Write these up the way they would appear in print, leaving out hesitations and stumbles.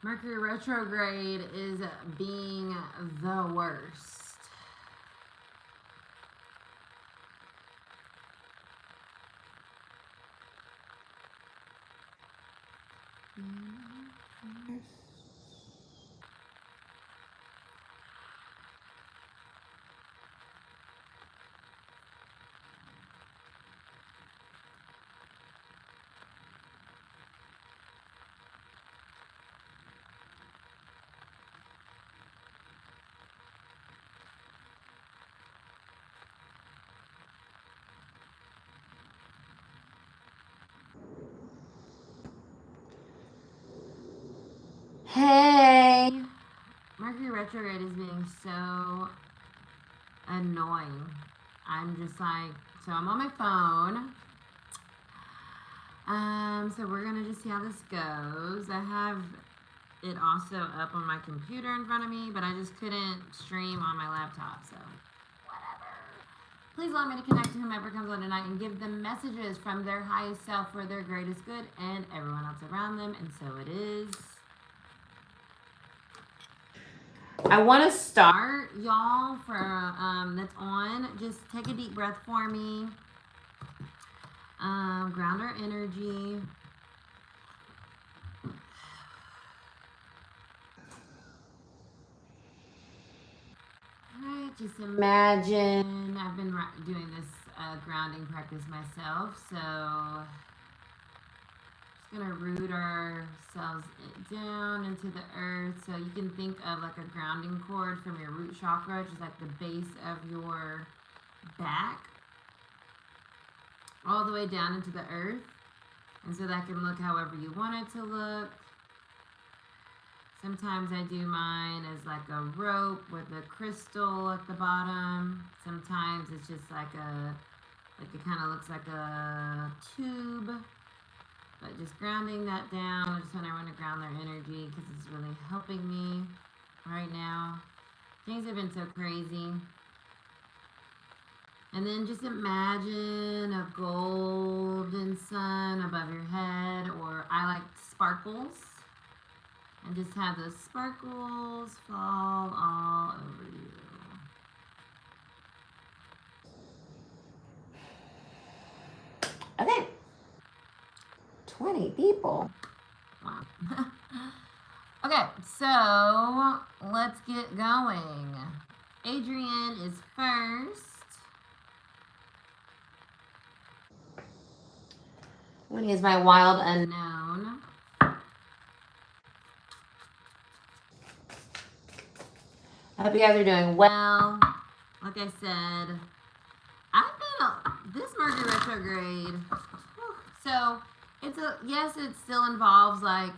Mercury retrograde is being the worst. Hey! Mercury retrograde is being so annoying. I'm just like, so I'm on my phone. So we're gonna just see how this goes. I have it also up on my computer in front of me, but I just couldn't stream on my laptop, so whatever. Please allow me to connect to whomever comes on tonight and give them messages from their highest self for their greatest good and everyone else around them, and so it is. I want to start, y'all, for that's on. Just take a deep breath for me. Ground our energy. Alright, just imagine. I've been doing this grounding practice myself, so just gonna root ourselves down into the earth. So you can think of like a grounding cord from your root chakra, just like the base of your back, all the way down into the earth. And so that can look however you want it to look. Sometimes I do mine as like a rope with a crystal at the bottom. Sometimes it's just like it kind of looks like a tube. But just grounding that down. I just want everyone to ground their energy because it's really helping me right now. Things have been so crazy. And then just imagine a golden sun above your head, or I like sparkles. And just have those sparkles fall all over you. Okay. 20 people. Wow. Okay, so let's get going. Adrian is first. When he is my wild unknown. I hope you guys are doing well. Like I said, this Mercury retrograde. So yes, it still involves like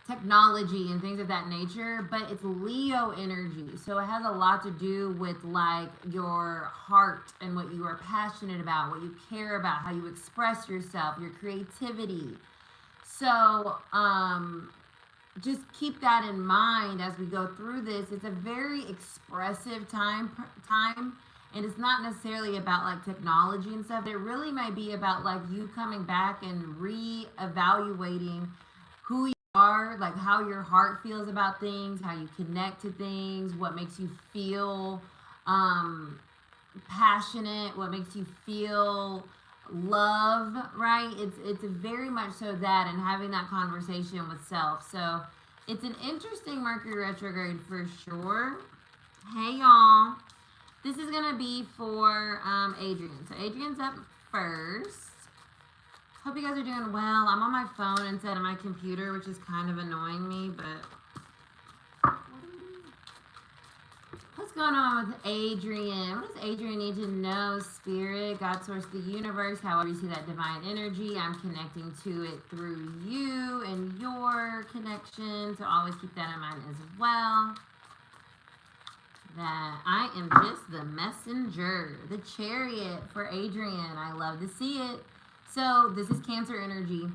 technology and things of that nature, but it's Leo energy. So it has a lot to do with like your heart and what you are passionate about, what you care about, how you express yourself, your creativity. So, just keep that in mind as we go through this. It's a very expressive time, and it's not necessarily about like technology and stuff. It really might be about like you coming back and re-evaluating who you are, like how your heart feels about things, how you connect to things, what makes you feel passionate, what makes you feel love, right? It's very much so that, and having that conversation with self. So it's an interesting Mercury retrograde for sure. Hey y'all, this is gonna be for Adrian. So Adrian's up first. Hope you guys are doing well. I'm on my phone instead of my computer, which is kind of annoying me, but what's going on with Adrian? What does Adrian need to know? Spirit, God, source, the universe, however you see that divine energy, I'm connecting to it through you and your connection. So always keep that in mind as well. That I am just the messenger, the chariot for Adrian. I love to see it. So this is Cancer energy.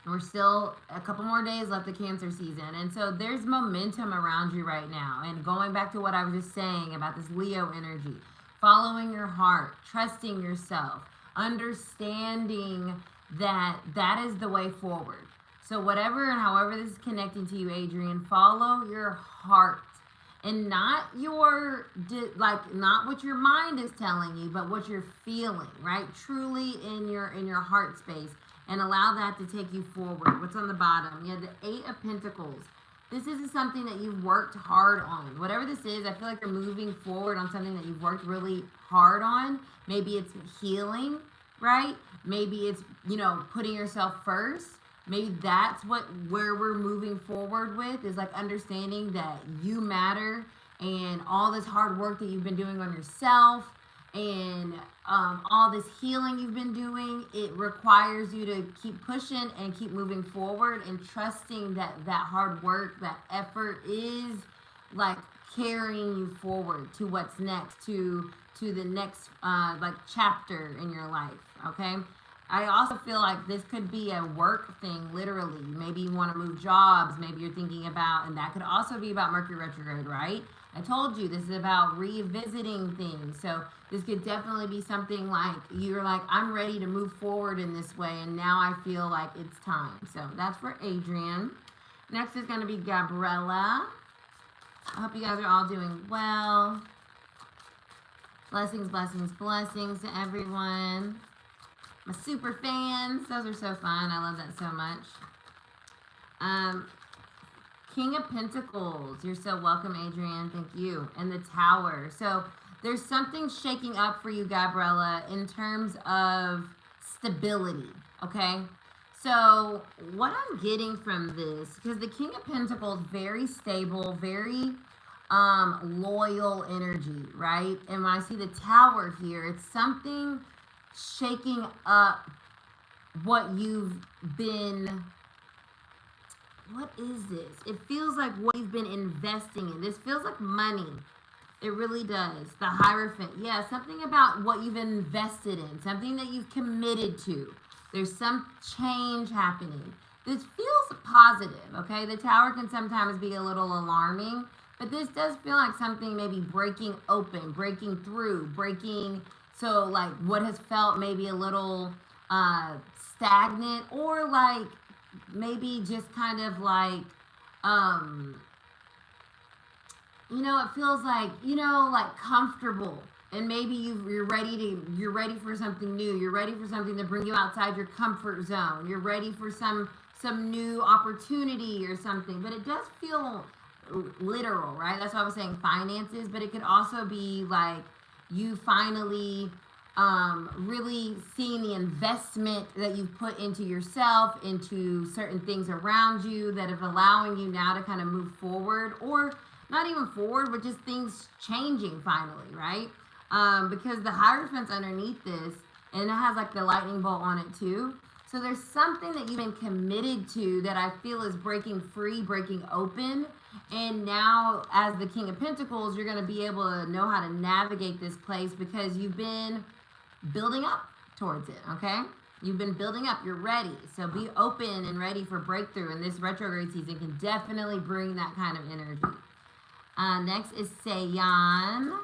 We're still a couple more days left of Cancer season. And so there's momentum around you right now. And going back to what I was just saying about this Leo energy, following your heart, trusting yourself, understanding that that is the way forward. So whatever and however this is connecting to you, Adrian, follow your heart and not your not what your mind is telling you, but what you're feeling, right? Truly in your heart space, and allow that to take you forward. What's on the bottom? You have the Eight of Pentacles. This is something that you've worked hard on. Whatever this is, I feel like you're moving forward on something that you've worked really hard on. Maybe it's healing, right? Maybe it's, putting yourself first. Maybe that's where we're moving forward with, is like understanding that you matter, and all this hard work that you've been doing on yourself, and all this healing you've been doing, it requires you to keep pushing and keep moving forward, and trusting that hard work, that effort is like carrying you forward to what's next, to the next chapter in your life. Okay. I also feel like this could be a work thing, literally. Maybe you want to move jobs. Maybe you're thinking about, and that could also be about Mercury retrograde, right? I told you this is about revisiting things. So this could definitely be something like you're like, I'm ready to move forward in this way, and now I feel like it's time. So that's for Adrian. Next is going to be Gabriella. I hope you guys are all doing well. Blessings, blessings, blessings to everyone. My super fans, those are so fun. I love that so much. King of Pentacles, you're so welcome, Adrian. Thank you. And the Tower. So there's something shaking up for you, Gabriella, in terms of stability. Okay. So what I'm getting from this, because the King of Pentacles, very stable, very loyal energy, right? And when I see the Tower here, it's something shaking up what you've been, what is this? It feels like what you've been investing in. This feels like money. It really does. The Hierophant. Yeah, something about what you've invested in, something that you've committed to. There's some change happening. This feels positive, okay? The Tower can sometimes be a little alarming, but this does feel like something maybe breaking open, breaking through, breaking. So like what has felt maybe a little stagnant, or like maybe just kind of like, it feels like, like comfortable, and maybe you're ready for something new. You're ready for something to bring you outside your comfort zone. You're ready for some new opportunity or something, but it does feel literal, right? That's why I was saying finances, but it could also be like, you finally really seeing the investment that you've put into yourself, into certain things around you that are allowing you now to kind of move forward, or not even forward, but just things changing finally, right? Because the Hierophant's underneath this, and it has like the lightning bolt on it too. So there's something that you've been committed to that I feel is breaking free, breaking open. And now as the King of Pentacles, you're going to be able to know how to navigate this place, because you've been building up towards it, okay? You've been building up. You're ready. So be open and ready for breakthrough. And this retrograde season can definitely bring that kind of energy. Next is Sayan.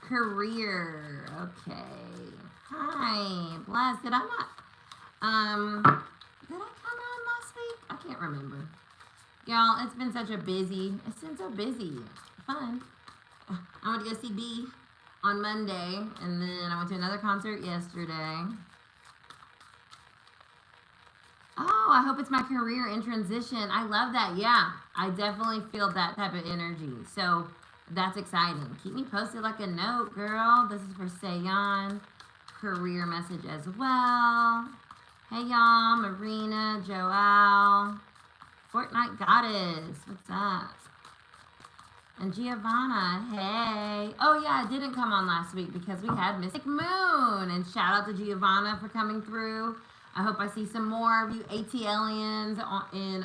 Career. Okay. Hi. Blessed. Did I come on last week? I can't remember. Y'all, it's been so busy. Fun. I went to go see B on Monday, and then I went to another concert yesterday. Oh, I hope it's my career in transition. I love that. Yeah, I definitely feel that type of energy. So that's exciting. Keep me posted like a note, girl. This is for Sayan. Career message as well. Hey, y'all. Marina, Joelle. Fortnite Goddess. What's up? And Giovanna, hey. Oh, yeah, I didn't come on last week because we had Mystic Moon. And shout out to Giovanna for coming through. I hope I see some more of you ATLians in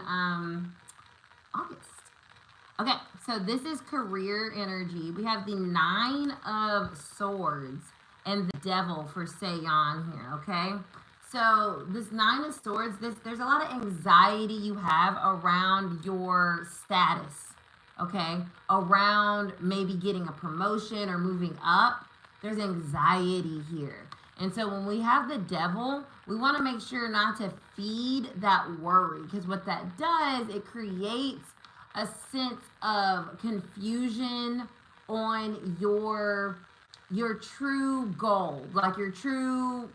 August. Okay, so this is career energy. We have the 9 of Swords and the Devil for Sayan here, okay? So this 9 of Swords, there's a lot of anxiety you have around your status, okay? Around maybe getting a promotion or moving up. There's anxiety here. And so when we have the devil, we want to make sure not to feed that worry, because what that does, it creates a sense of confusion on your true goal, like your true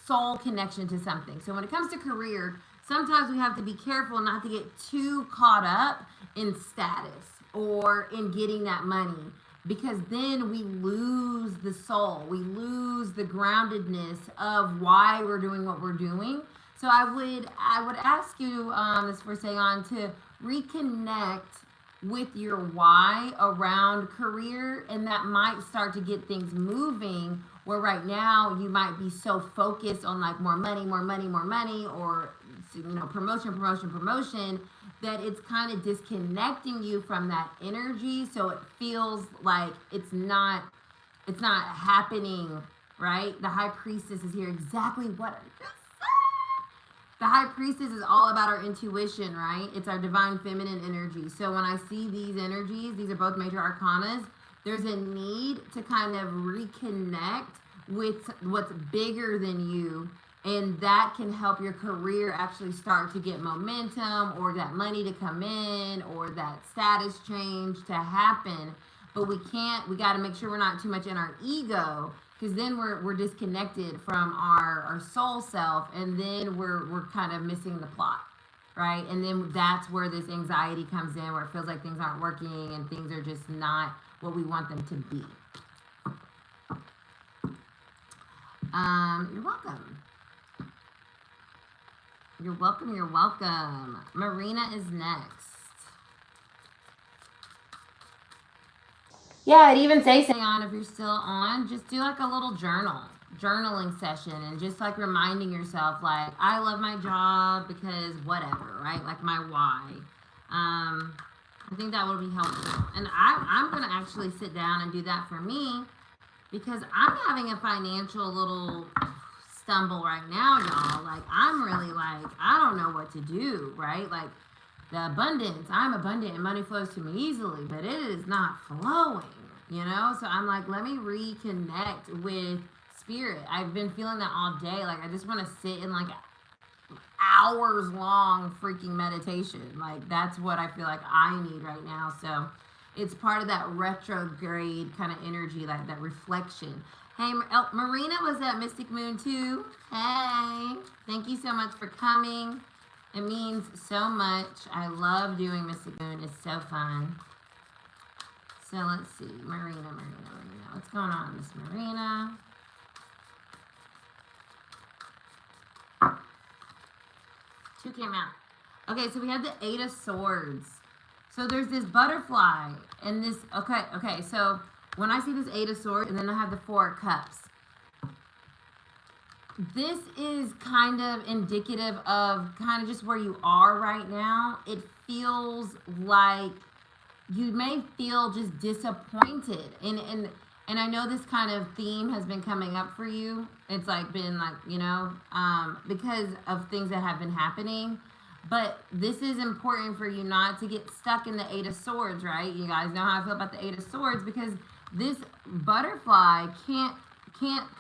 soul connection to something. So when it comes to career, sometimes we have to be careful not to get too caught up in status or in getting that money, because then we lose the soul, we lose the groundedness of why we're doing what we're doing. So I would ask you, this first day on, to reconnect with your why around career, and that might start to get things moving, where right now you might be so focused on like more money, more money, more money, or promotion, that it's kind of disconnecting you from that energy. So it feels like it's not happening, right? The high priestess is here, exactly what I just said. The high priestess is all about our intuition, right? It's our divine feminine energy. So when I see these energies, these are both major arcanas, there's a need to kind of reconnect with what's bigger than you, and that can help your career actually start to get momentum, or that money to come in, or that status change to happen. But we got to make sure we're not too much in our ego, because then we're disconnected from our soul self, and then we're kind of missing the plot, right? And then that's where this anxiety comes in, where it feels like things aren't working and things are just not what we want them to be. You're welcome. You're welcome, you're welcome. Marina is next. Yeah, I'd even say on, if you're still on, just do like a little journaling session, and just like reminding yourself, like, I love my job because whatever, right? Like my why. I think that would be helpful. And I'm going to actually sit down and do that for me, because I'm having a financial little stumble right now, y'all. Like, I'm really like, I don't know what to do, right? Like, the abundance, I'm abundant and money flows to me easily, but it is not flowing, you know? So I'm like, let me reconnect with spirit. I've been feeling that all day. Like, I just want to sit in like hours long freaking meditation. Like, that's what I feel like I need right now. So it's part of that retrograde kind of energy, like that reflection. Hey, Marina was at Mystic Moon too. Hey, thank you so much for coming. It means so much. I love doing Mystic Moon. It's so fun. So let's see. Marina. What's going on, Miss Marina? Two came out. Okay, so we have the Eight of Swords. So there's this butterfly and this, okay, so when I see this Eight of Swords, and then I have the Four of Cups, this is kind of indicative of kind of just where you are right now. It feels like you may feel just disappointed. And I know this kind of theme has been coming up for you. It's like been like, because of things that have been happening. But this is important for you not to get stuck in the Eight of Swords, right? You guys know how I feel about the Eight of Swords, because this butterfly can't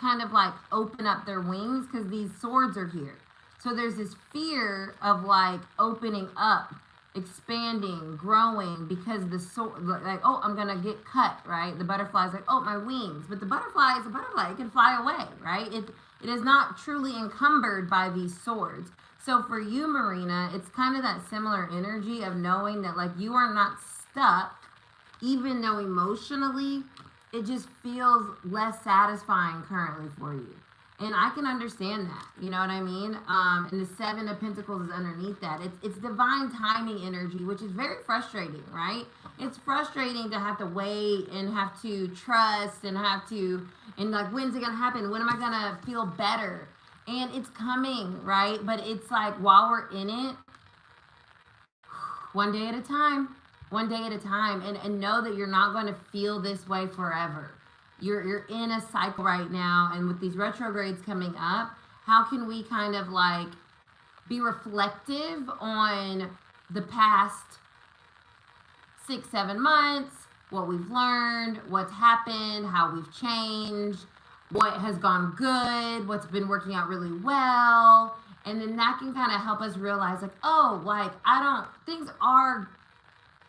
kind of like open up their wings because these swords are here. So there's this fear of like opening up, expanding, growing, because the sword, like, oh, I'm gonna get cut, right? The butterfly's like, oh, my wings. But the butterfly is a butterfly. It can fly away, right? It is not truly encumbered by these swords. So for you, Marina, it's kind of that similar energy of knowing that like you are not stuck, even though emotionally it just feels less satisfying currently for you. And I can understand that, you know what I mean? And the Seven of Pentacles is underneath that. It's divine timing energy, which is very frustrating, right? It's frustrating to have to wait and have to trust and like, when's it gonna happen? When am I gonna feel better? And it's coming, right? But it's like, while we're in it, one day at a time, and know that you're not going to feel this way forever. You're in a cycle right now, and with these retrogrades coming up, how can we kind of like be reflective on the past 6-7 months, what we've learned, what's happened, how we've changed, what has gone good, what's been working out really well. And then that can kind of help us realize, like, oh, like, things are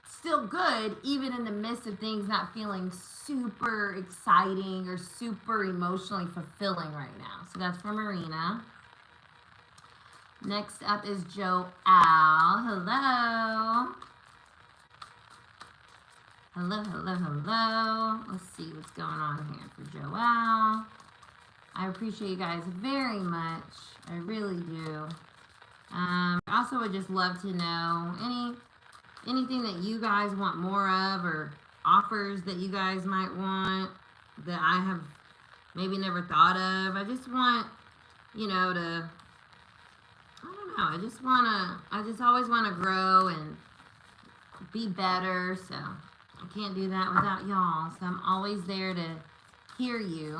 still good, even in the midst of things not feeling super exciting or super emotionally fulfilling right now. So that's for Marina. Next up is Joelle. Hello. Hello, hello, hello. Let's see what's going on here for Joelle. I appreciate you guys very much. I really do. I also would just love to know anything that you guys want more of, or offers that you guys might want that I have maybe never thought of. I just want, you know, I just always want to grow and be better. So I can't do that without y'all. So I'm always there to hear you,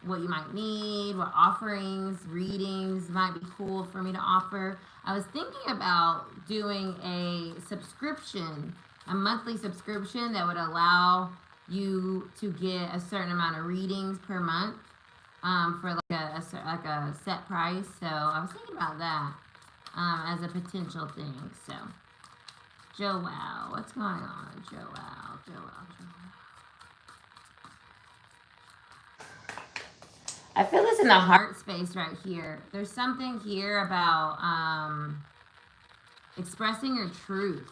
what you might need, what offerings, readings might be cool for me to offer. I was thinking about doing a subscription, a monthly subscription that would allow you to get a certain amount of readings per month for like a set price. So I was thinking about that as a potential thing. So Joelle, what's going on? Joelle. I feel this in the heart space right here. There's something here about expressing your truth.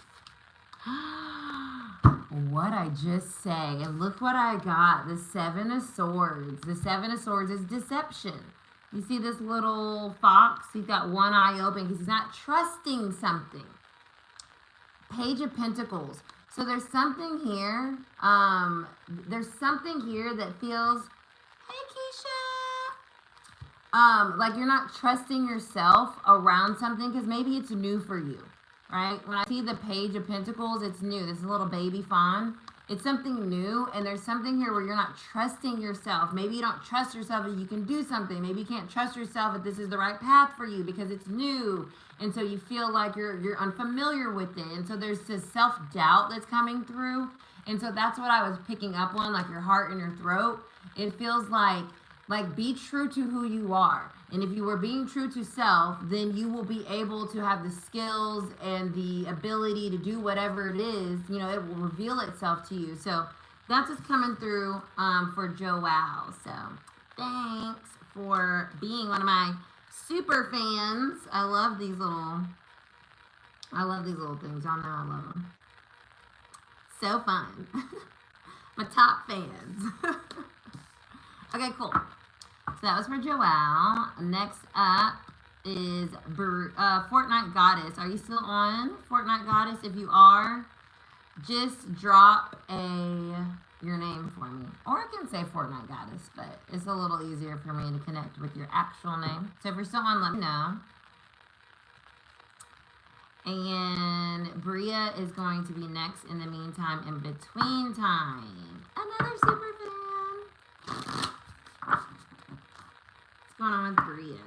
What I just say, and look what I got. The Seven of Swords. The Seven of Swords is deception. You see this little fox? He's got one eye open because he's not trusting something. Page of Pentacles. So there's something here. There's something here that feels, hey Keisha, like you're not trusting yourself around something because maybe it's new for you, right? When I see the Page of Pentacles, it's new. This is a little baby fawn. It's something new, and there's something here where you're not trusting yourself. Maybe you don't trust yourself that you can do something. Maybe you can't trust yourself that this is the right path for you because it's new, and so you feel like you're unfamiliar with it, and so there's this self-doubt that's coming through, and so that's what I was picking up on, like your heart and your throat. It feels like be true to who you are. And if you were being true to self, then you will be able to have the skills and the ability to do whatever it is. You know, it will reveal itself to you. So that's what's coming through for Joelle. So thanks for being one of my super fans. I love these little things. Y'all know I love them. So fun. My top fans. Okay, cool. So that was for Joelle. Next up is Fortnite Goddess. Are you still on Fortnite Goddess? If you are, just drop your name for me. Or I can say Fortnite Goddess, but it's a little easier for me to connect with your actual name. So if you're still on, let me know. And Bria is going to be next in the meantime, in between time. Another super fan. What's going on with Bria?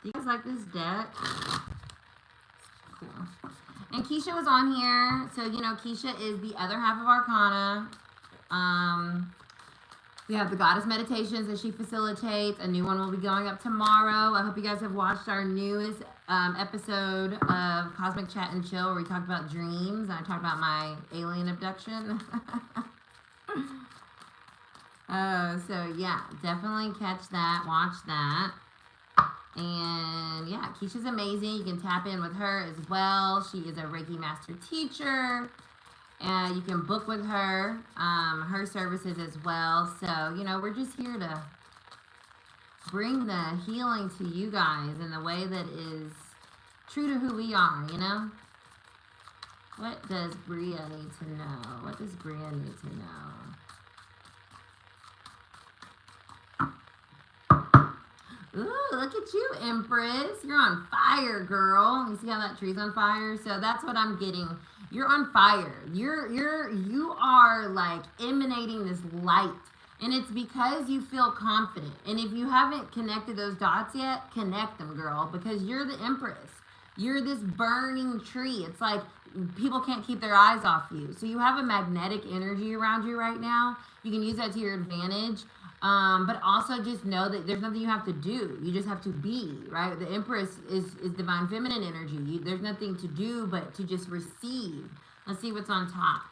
Do you guys like this deck? Cool. And Keisha was on here. So, you know, Keisha is the other half of Arcana. We have the Goddess Meditations that she facilitates. A new one will be going up tomorrow. I hope you guys have watched our newest episode of Cosmic Chat and Chill, where we talked about dreams. And I talked about my alien abduction. So yeah, definitely catch that, watch that. And yeah, Keisha's amazing. You can tap in with her as well. She is a Reiki Master Teacher. And you can book with her, her services as well. So, you know, we're just here to bring the healing to you guys in the way that is true to who we are, you know? What does Bria need to know? What does Bria need to know? Ooh, look at you, Empress. You're on fire, girl. You see how that tree's on fire? So that's what I'm getting. You're on fire. You are like emanating this light. And it's because you feel confident. And if you haven't connected those dots yet, connect them, girl, because you're the Empress. You're this burning tree. It's like people can't keep their eyes off you. So you have a magnetic energy around you right now. You can use that to your advantage. But also just know that there's nothing you have to do. You just have to be, right? The Empress is divine feminine energy. There's nothing to do but to just receive. Let's see what's on top.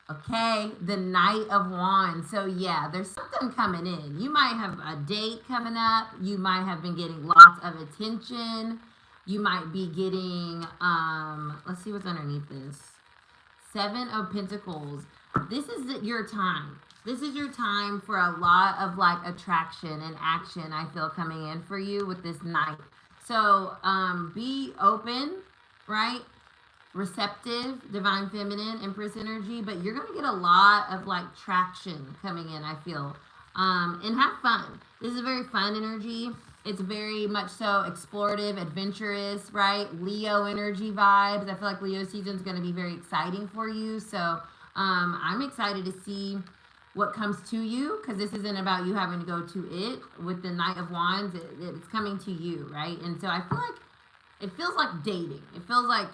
Okay, the Knight of Wands. So yeah, there's something coming in. You might have a date coming up. You might have been getting lots of attention. You might be getting, let's see what's underneath this. 7 of Pentacles. This is your time. This is your time for a lot of like attraction and action, I feel, coming in for you with this Knight. So be open, right? Receptive, divine feminine, Empress energy, but you're going to get a lot of like traction coming in, I feel. And have fun. This is a very fun energy. It's very much so explorative, adventurous, right? Leo energy vibes. I feel like Leo season is going to be very exciting for you. So I'm excited to see what comes to you, because this isn't about you having to go to it. With the Knight of Wands, it's coming to you, right? And so I feel like it feels like dating. It feels like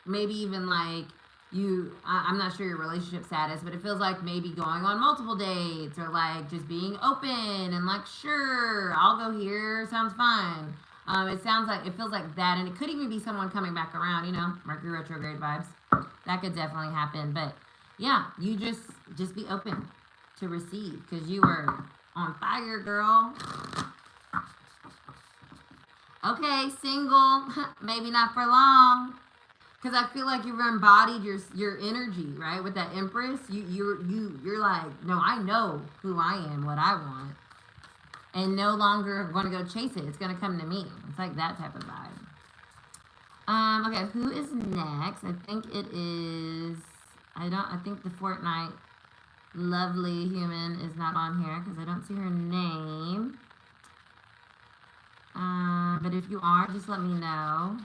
maybe even like I'm not sure your relationship status, but it feels like maybe going on multiple dates, or like just being open and like, sure, I'll go here, sounds fine. It feels like that, and it could even be someone coming back around, you know, Mercury retrograde vibes. That could definitely happen, but yeah, you just be open to receive, because you are on fire, girl. Okay, single, maybe not for long. Because I feel like you've embodied your energy, right? With that Empress, you're like, no, I know who I am, what I want, and no longer going to go chase it. It's going to come to me. It's like that type of vibe. Okay, who is next? I think it is. I think the Fortnite lovely human is not on here because I don't see her name. But if you are, just let me know.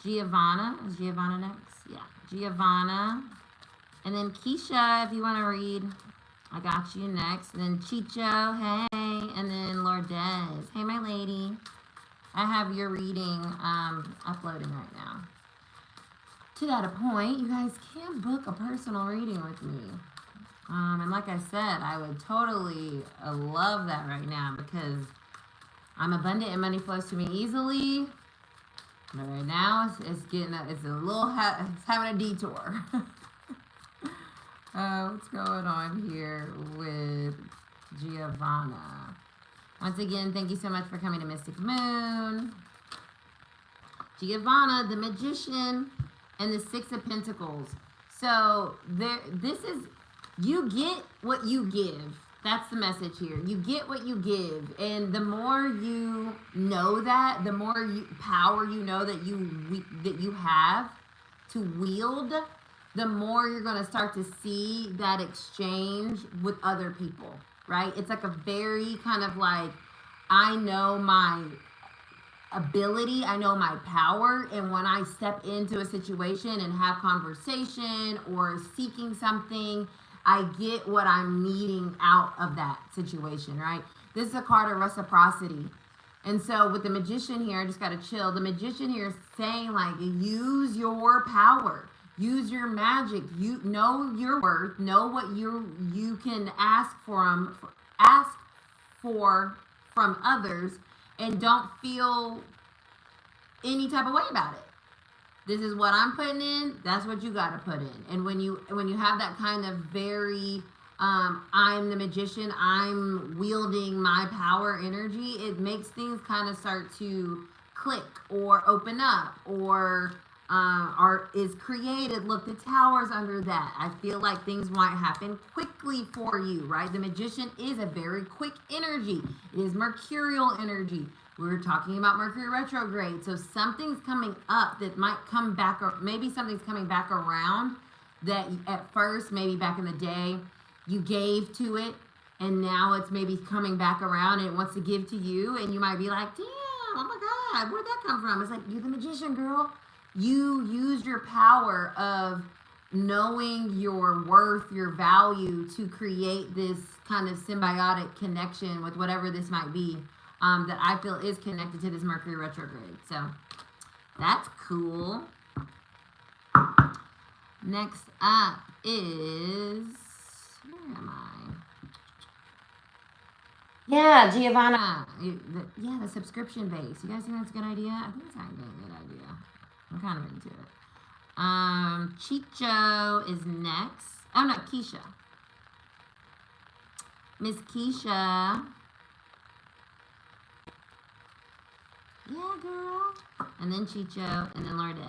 Giovanna. Is Giovanna next? Yeah. Giovanna. And then Keisha, if you want to read. I got you next. And then Chicho, hey. And then Lourdes. Hey, my lady. I have your reading uploading right now. To that point, you guys can book a personal reading with me. And like I said, I would totally love that right now, because I'm abundant and money flows to me easily. But right now, it's having a detour. What's going on here with Giovanna? Once again, thank you so much for coming to Mystic Moon. Giovanna, the Magician, and the 6 of Pentacles. So you get what you give. That's the message here. You get what you give, and the more you know that, the more power you know that you have to wield, the more you're going to start to see that exchange with other people, right? It's like a very kind of like, I know my ability, I know my power, and when I step into a situation and have conversation or seeking something, I get what I'm needing out of that situation, right? This is a card of reciprocity. And so with the Magician here, I just got to chill. The Magician here is saying, like, use your power. Use your magic. You know your worth. Know what you can ask for from others, and don't feel any type of way about it. This is what I'm putting in. That's what you got to put in. And when you have that kind of very, I'm the magician, I'm wielding my power energy, it makes things kind of start to click or open up, or is created. Look, the tower's under that. I feel like things might happen quickly for you, right? The Magician is a very quick energy. It is mercurial energy. We're talking about Mercury retrograde. So something's coming up that might come back, or maybe something's coming back around that at first, maybe back in the day, you gave to it, and now it's maybe coming back around and it wants to give to you, and you might be like, damn, oh my God, where'd that come from? It's like, you're the magician, girl. You use your power of knowing your worth, your value, to create this kind of symbiotic connection with whatever this might be. That I feel is connected to this Mercury retrograde. So that's cool. Next up is, where am I? Yeah, Giovanna. Yeah, the subscription base. You guys think that's a good idea? I think it's not a good idea. I'm kind of into it. Chicho is next. Oh no, Keisha. Miss Keisha. Yeah, girl. And then Chicho, and then Lourdes.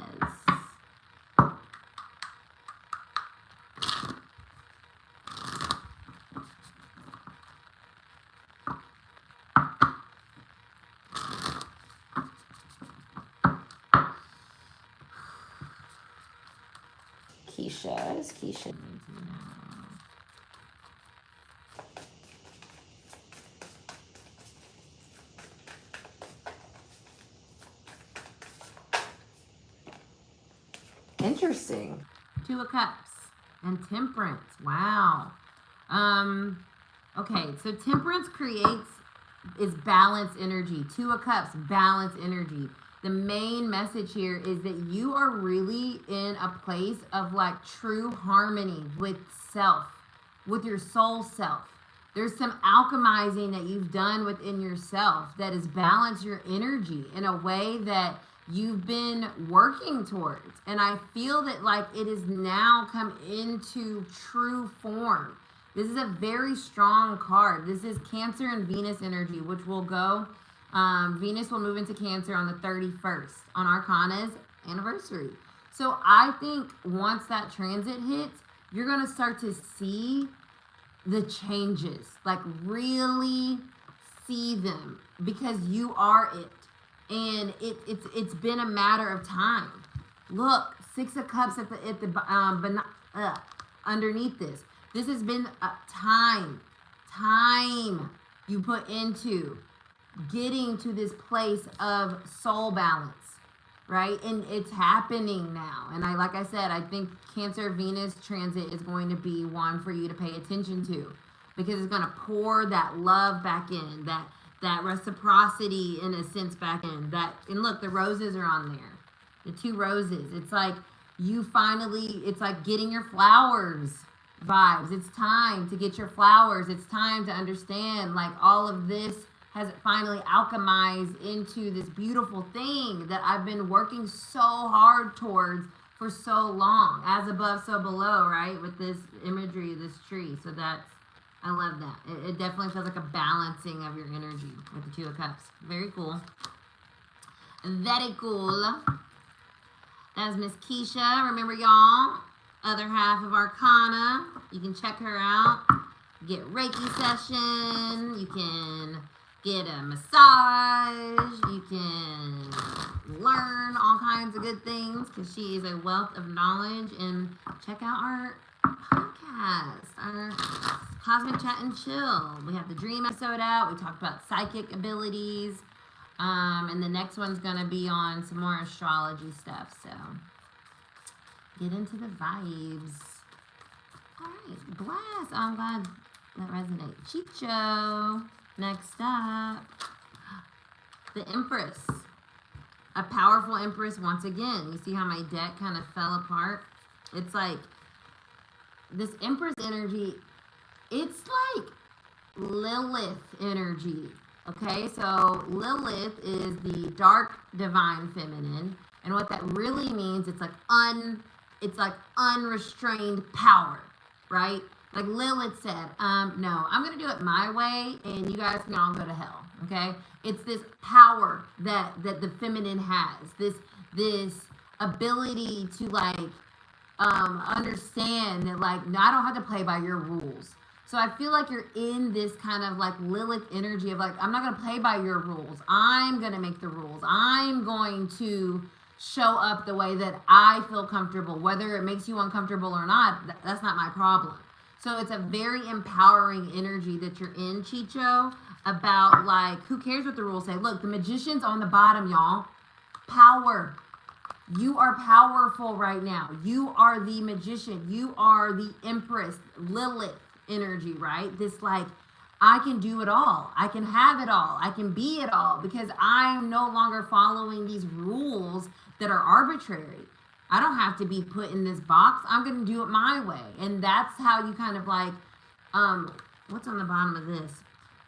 Keisha. Is Keisha? Interesting. Two of Cups and Temperance. Wow. Okay, so Temperance is balance energy. Two of Cups, balance energy. The main message here is that you are really in a place of like true harmony with self, with your soul self. There's some alchemizing that you've done within yourself that has balanced your energy in a way that you've been working towards. And I feel that like it is now come into true form. This is a very strong card. This is Cancer and Venus energy, which will go, Venus will move into Cancer on the 31st on Arcana's anniversary. So I think once that transit hits, you're going to start to see the changes, like really see them, because you are it. And it's been a matter of time. Look, Six of Cups underneath this. This has been a time you put into getting to this place of soul balance, right? And it's happening now. And like I said, I think Cancer Venus transit is going to be one for you to pay attention to, because it's going to pour that love back in, that reciprocity in a sense back in. And look, the roses are on there. The two roses. It's like it's like getting your flowers vibes. It's time to get your flowers. It's time to understand like all of this has finally alchemized into this beautiful thing that I've been working so hard towards for so long. As above, so below, right? With this imagery of this tree. So I love that. It definitely feels like a balancing of your energy with the Two of Cups. Very cool. Very cool. That's Miss Keisha. Remember, y'all, other half of Arcana. You can check her out. Get Reiki session. You can get a massage. You can learn all kinds of good things because she is a wealth of knowledge. And check out our podcast, our Cosmic Chat and Chill. We have the dream episode out. We talked about psychic abilities. And the next one's going to be on some more astrology stuff. So get into the vibes. All right. Blast. Oh, I'm glad that resonates. Chicho. Next up. The Empress. A powerful Empress once again. You see how my deck kind of fell apart? It's like this Empress energy, it's like Lilith energy. Okay, so Lilith is the dark divine feminine, and what that really means, it's like unrestrained power, right? Like Lilith said, no, I'm gonna do it my way, and you guys can all go to hell. Okay, it's this power that the feminine has, this ability to like understand that like I don't have to play by your rules. So I feel like you're in this kind of like Lilith energy of like, I'm not going to play by your rules. I'm going to make the rules. I'm going to show up the way that I feel comfortable. Whether it makes you uncomfortable or not, that's not my problem. So it's a very empowering energy that you're in, Chicho, about like, who cares what the rules say? Look, the Magician's on the bottom, y'all. Power. You are powerful right now. You are the Magician. You are the Empress, Lilith energy, right? This like, I can do it all. I can have it all. I can be it all because I'm no longer following these rules that are arbitrary. I don't have to be put in this box. I'm going to do it my way. And that's how you kind of like, what's on the bottom of this?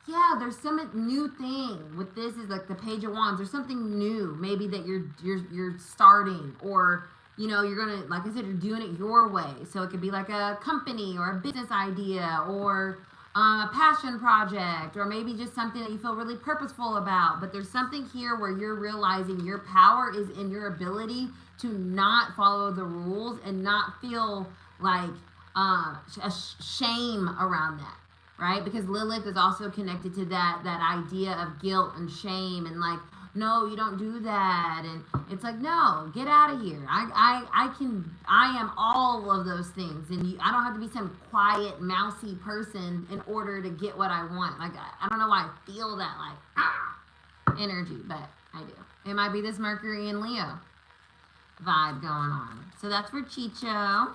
yeah, there's some new thing with this. Is like the Page of Wands. There's something new, maybe that you're starting, or you know, you're gonna, like I said, you're doing it your way. So it could be like a company or a business idea, or a passion project, or maybe just something that you feel really purposeful about. But there's something here where you're realizing your power is in your ability to not follow the rules and not feel like shame around that, right? Because Lilith is also connected to that idea of guilt and shame, and like, no, you don't do that, and it's like, no, get out of here. I am all of those things, and I don't have to be some quiet, mousy person in order to get what I want. Like, I don't know why I feel that like energy, but I do. It might be this Mercury and Leo vibe going on. So that's for Chicho.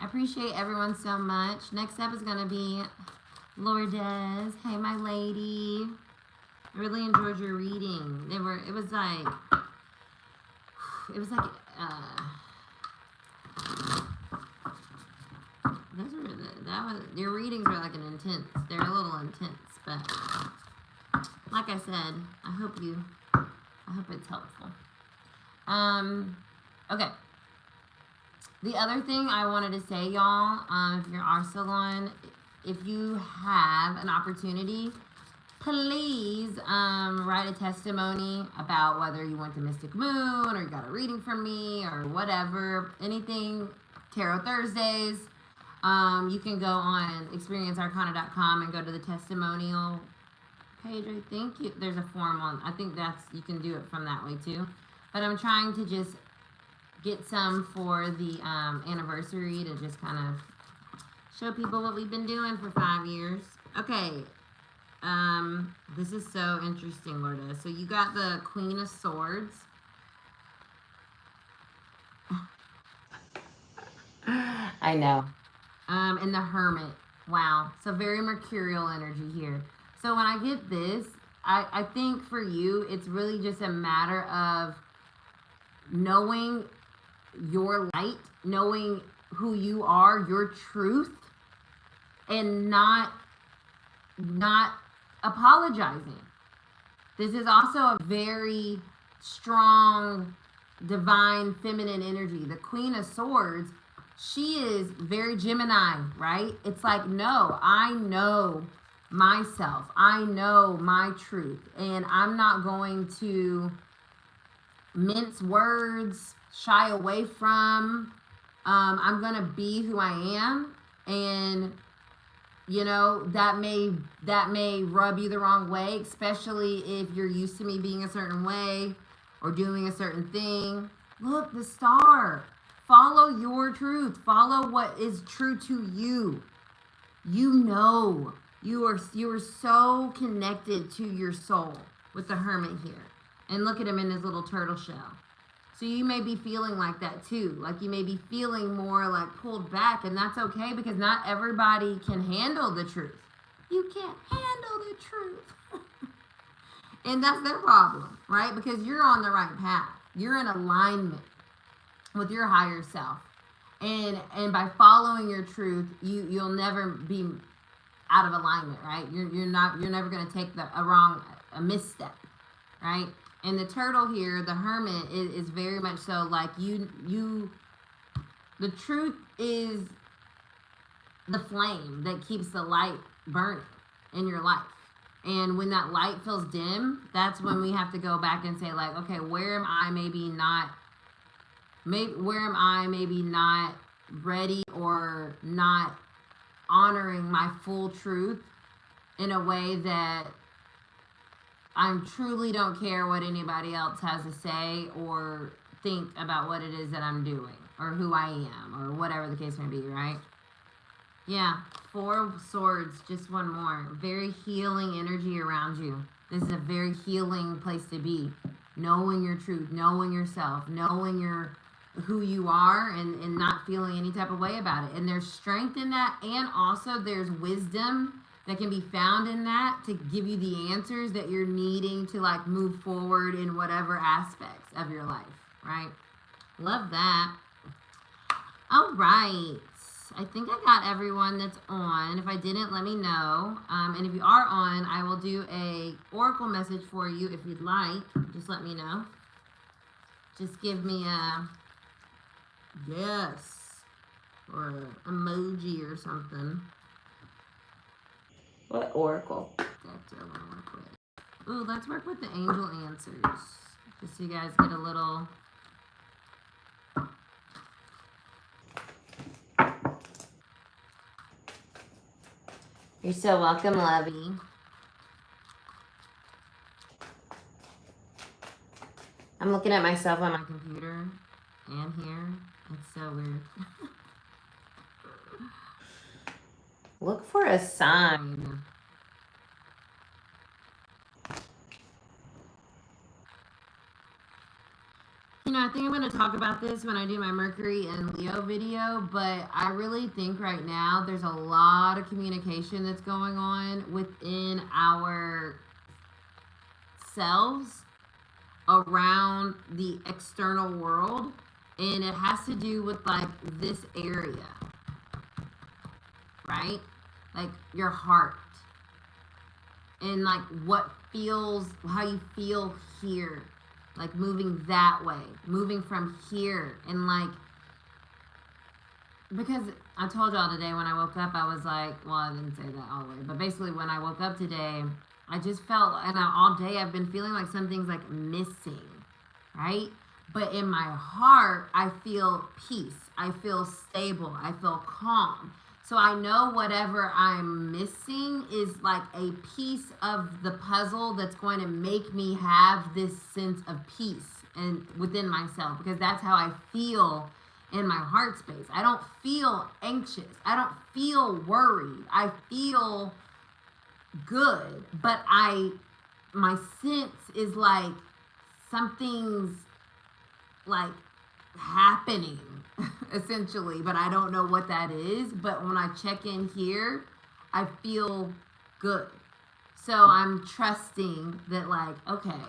I appreciate everyone so much. Next up is gonna be Lourdes. Hey, my lady. I really enjoyed your reading. It was like your readings were like they're a little intense, but like I said, I hope it's helpful. Okay. The other thing I wanted to say, y'all, if you're our salon, if you have an opportunity, please write a testimony about whether you went to Mystic Moon or you got a reading from me or whatever, anything, Tarot Thursdays. You can go on experiencearcana.com and go to the testimonial page. I think there's a form on, I think you can do it from that way too. But I'm trying to just get some for the anniversary to just kind of show people what we've been doing for 5 years. Okay. This is so interesting, Lourdes. So you got the Queen of Swords. I know. And the Hermit. Wow. So very mercurial energy here. So when I get this, I think for you, it's really just a matter of knowing your light, knowing who you are, your truth, and not apologizing. This is also a very strong, divine, feminine energy. The Queen of Swords, she is very Gemini, right? It's like, no, I know myself. I know my truth. And I'm not going to mince words, shy away from. I'm going to be who I am. And you know, that may rub you the wrong way, especially if you're used to me being a certain way or doing a certain thing. Look, the star. Follow your truth. Follow what is true to you. You know, you are so connected to your soul with the Hermit here. And look at him in his little turtle shell. So you may be feeling like that too. Like you may be feeling more like pulled back, and that's okay because not everybody can handle the truth. You can't handle the truth. And that's their problem, right? Because you're on the right path. You're in alignment with your higher self. And by following your truth, you'll never be out of alignment, right? You're never going to take a misstep, right? And the turtle here, the Hermit, is very much so like the truth is the flame that keeps the light burning in your life. And when that light feels dim, that's when we have to go back and say like, okay, where am I maybe not ready or not honoring my full truth in a way that I truly don't care what anybody else has to say or think about what it is that I'm doing or who I am or whatever the case may be, right? Yeah, 4 of Swords, just one more. Very healing energy around you. This is a very healing place to be. Knowing your truth, knowing yourself, knowing who you are and not feeling any type of way about it. And there's strength in that, and also there's wisdom that can be found in that to give you the answers that you're needing to like move forward in whatever aspects of your life, right? Love that. All right. I think I got everyone that's on. If I didn't, let me know. And if you are on, I will do a oracle message for you if you'd like. Just let me know. Just give me a yes or an emoji or something. What oracle? That's what I want to work with. Ooh, let's work with the angel answers. Just so you guys get a little... You're so welcome, Lovey. I'm looking at myself on my computer and here. It's so weird. Look for a sign. You know, I think I'm going to talk about this when I do my Mercury and Leo video, but I really think right now there's a lot of communication that's going on within our selves around the external world, and it has to do with like this area, right? Like your heart and like what feels, how you feel here. Like moving that way, moving from here, and like, because I told y'all today when I woke up, I was like, well, I didn't say that all the way, but basically when I woke up today, I just felt, and all day I've been feeling like something's like missing, right? But in my heart, I feel peace, I feel stable, I feel calm. So I know whatever I'm missing is like a piece of the puzzle that's going to make me have this sense of peace and within myself, because that's how I feel in my heart space. I don't feel anxious. I don't feel worried. I feel good, but my sense is like something's like happening essentially, but I don't know what that is. But when I check in here, I feel good. So I'm trusting that, like, okay,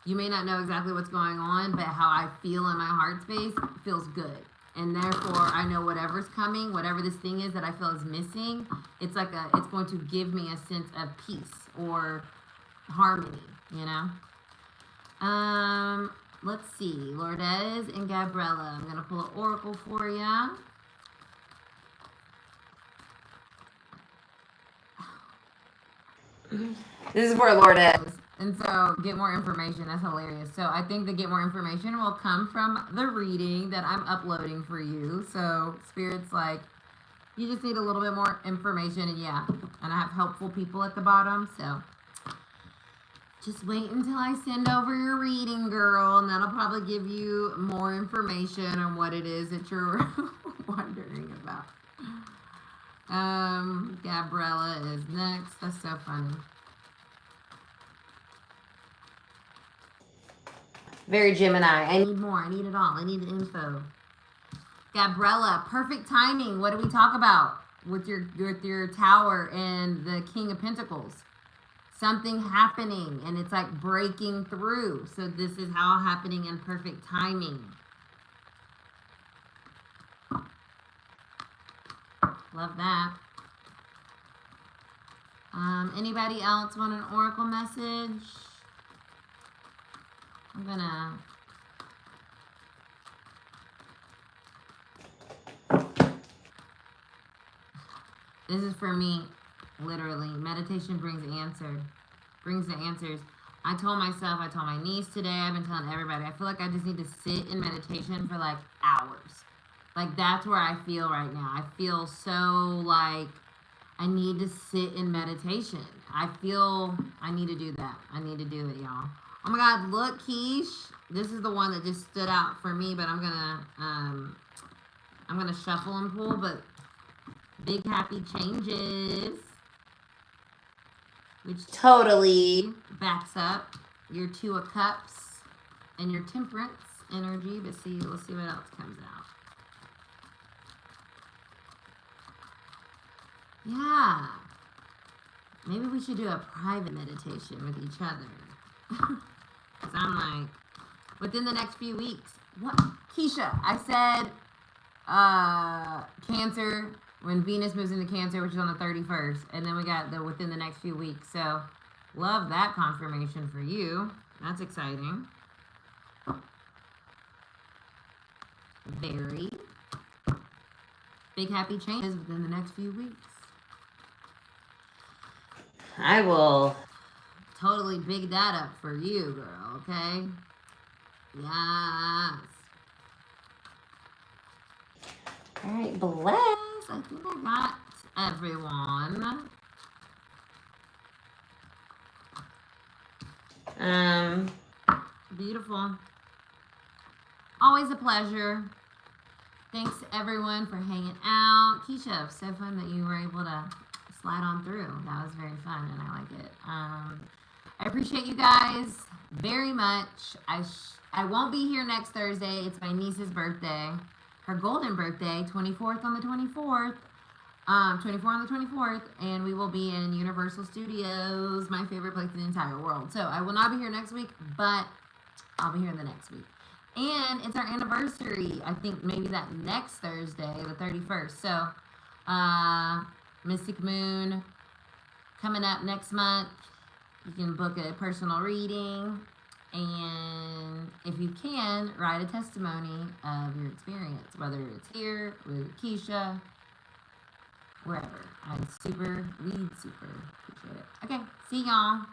you may not know exactly what's going on, but how I feel in my heart space feels good. And therefore I know whatever's coming, whatever this thing is that I feel is missing, it's like it's going to give me a sense of peace or harmony, you know? Let's see, Lourdes and Gabriella. I'm going to pull an oracle for you. This is for Lourdes. And so, get more information. That's hilarious. So, I think the get more information will come from the reading that I'm uploading for you. So, Spirit's like, you just need a little bit more information. And yeah, and I have helpful people at the bottom. So, just wait until I send over your reading, girl, and that'll probably give you more information on what it is that you're wondering about. Gabriella is next. That's so funny. Very Gemini. I need more. I need it all. I need the info. Gabriella, perfect timing. What do we talk about with your Tower and the King of Pentacles? Something happening, and it's like breaking through. So this is how happening in perfect timing. Love that. Anybody else want an oracle message? I'm gonna... This is for me. Literally, meditation brings the answers. I told myself, I told my niece today, I've been telling everybody, I feel like I just need to sit in meditation for like hours. Like that's where I feel right now. I feel so like I need to sit in meditation. I feel I need to do that. I need to do it, y'all. Oh my God, look, Keish. This is the one that just stood out for me, but I'm gonna shuffle and pull, but big happy changes. Which totally backs up your Two of Cups and your Temperance energy. But see, let's see what else comes out. Yeah. Maybe we should do a private meditation with each other. Because I'm like, within the next few weeks. What? Keisha, I said Cancer, when Venus moves into Cancer, which is on the 31st. And then we got the within the next few weeks. So love that confirmation for you. That's exciting. Very big happy changes within the next few weeks. I will totally big that up for you, girl, okay? Yes. All right, bless. I think I got everyone. Beautiful. Always a pleasure. Thanks everyone for hanging out. Keisha, so fun that you were able to slide on through. That was very fun and I like it. I appreciate you guys very much. I won't be here next Thursday. It's my niece's birthday. Her golden birthday, 24th on the 24th. 24 on the 24th, and we will be in Universal Studios, my favorite place in the entire world. So I will not be here next week, but I'll be here the next week. And it's our anniversary, I think maybe that next Thursday, the 31st. So, Mystic Moon coming up next month. You can book a personal reading, and if you can, write a testimony of your experience, whether it's here with Keisha, wherever. We'd super appreciate it. Okay, see y'all.